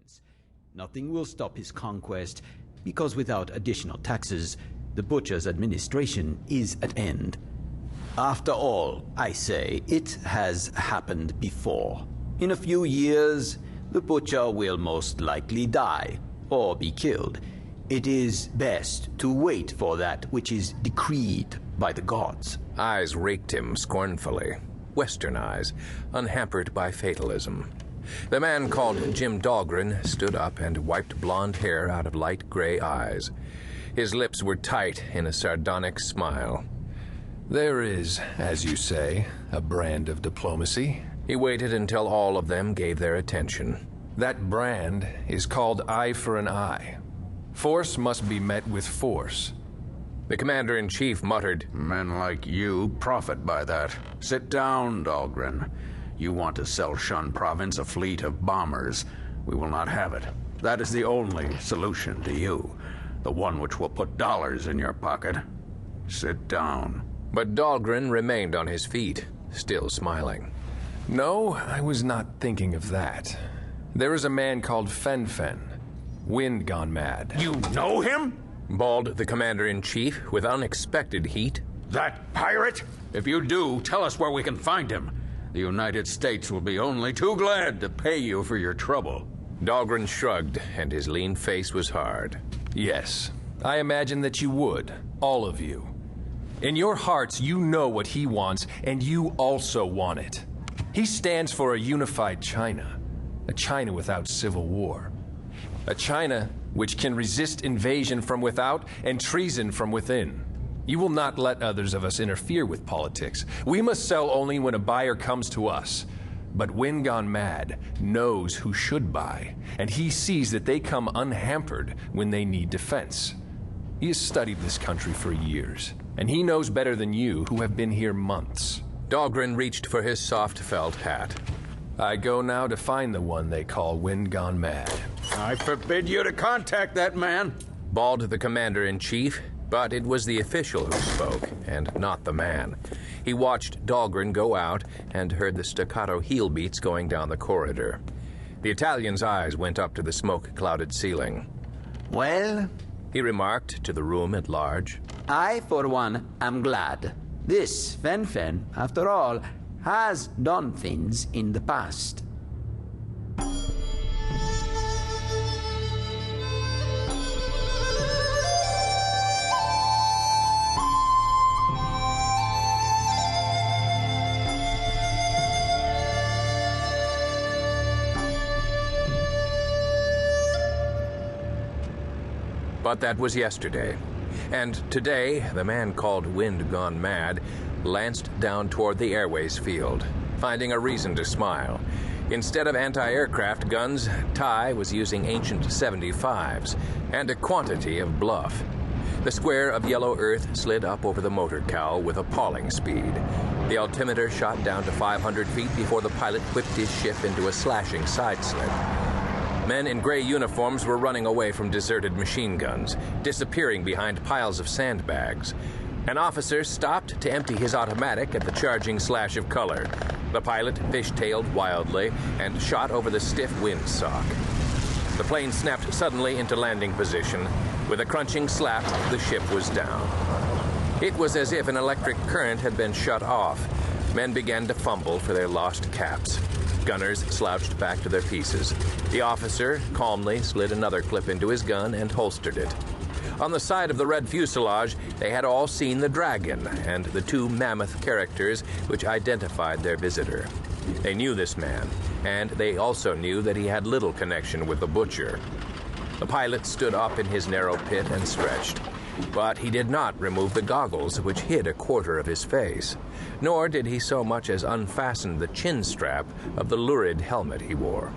province. Nothing will stop his conquest, because without additional taxes, the butcher's administration is at end. After all, I say, it has happened before. In a few years, the butcher will most likely die, or be killed. It is best to wait for that which is decreed by the gods. Eyes raked him scornfully. Western eyes, unhampered by fatalism. The man called Jim Dahlgren stood up and wiped blonde hair out of light gray eyes. His lips were tight in a sardonic smile. There is, as you say, a brand of diplomacy. He waited until all of them gave their attention. That brand is called eye for an eye. Force must be met with force. The commander-in-chief muttered, Men like you profit by that. Sit down, Dahlgren. You want to sell Shun Province a fleet of bombers. We will not have it. That is the only solution to you. The one which will put dollars in your pocket. Sit down. But Dahlgren remained on his feet, still smiling. No, I was not thinking of that. There is a man called Fen-Fen. Wind gone mad. You know him? Bawled the commander-in-chief with unexpected heat. That pirate? If you do, tell us where we can find him. The United States will be only too glad to pay you for your trouble. Dahlgren shrugged, and his lean face was hard. Yes, I imagine that you would, all of you. In your hearts, you know what he wants, and you also want it. He stands for a unified China, a China without civil war, a China which can resist invasion from without and treason from within. You will not let others of us interfere with politics. We must sell only when a buyer comes to us. But Wind Gone Mad knows who should buy, and he sees that they come unhampered when they need defense. He has studied this country for years, and he knows better than you who have been here months. Dahlgren reached for his soft felt hat. I go now to find the one they call Wind Gone Mad. I forbid you to contact that man, bawled the commander-in-chief, but it was the official who spoke, and not the man. He watched Dahlgren go out and heard the staccato heel beats going down the corridor. The Italian's eyes went up to the smoke-clouded ceiling. Well, He remarked to the room at large. I, for one, am glad. This Fen-Fen, after all, has done things in the past. But that was yesterday. And today, the man called Wind Gone Mad lanced down toward the airways field, finding a reason to smile. Instead of anti-aircraft guns, Ty was using ancient 75s and a quantity of bluff. The square of yellow earth slid up over the motor cowl with appalling speed. The altimeter shot down to 500 feet before the pilot whipped his ship into a slashing side slip. Men in gray uniforms were running away from deserted machine guns, disappearing behind piles of sandbags. An officer stopped to empty his automatic at the charging slash of color. The pilot fish-tailed wildly and shot over the stiff windsock. The plane snapped suddenly into landing position. With a crunching slap, the ship was down. It was as if an electric current had been shut off. Men began to fumble for their lost caps. Gunners slouched back to their pieces. The officer calmly slid another clip into his gun and holstered it. On the side of the red fuselage, they had all seen the dragon and the two mammoth characters which identified their visitor. They knew this man, and they also knew that he had little connection with the butcher. The pilot stood up in his narrow pit and stretched. But he did not remove the goggles which hid a quarter of his face, nor did he so much as unfasten the chin strap of the lurid helmet he wore.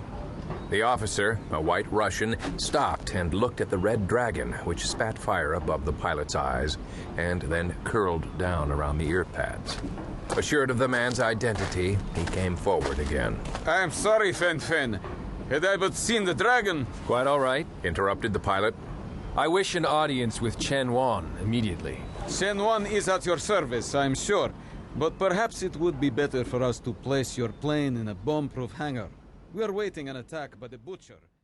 The officer, a white Russian, stopped and looked at the red dragon which spat fire above the pilot's eyes and then curled down around the ear pads. Assured of the man's identity, he came forward again. I am sorry, Fen-Fen. Had I but seen the dragon... Quite all right, interrupted the pilot. I wish an audience with Chen Wan immediately. Chen Wan is at your service, I'm sure. But perhaps it would be better for us to place your plane in a bomb-proof hangar. We are waiting an attack by the butcher.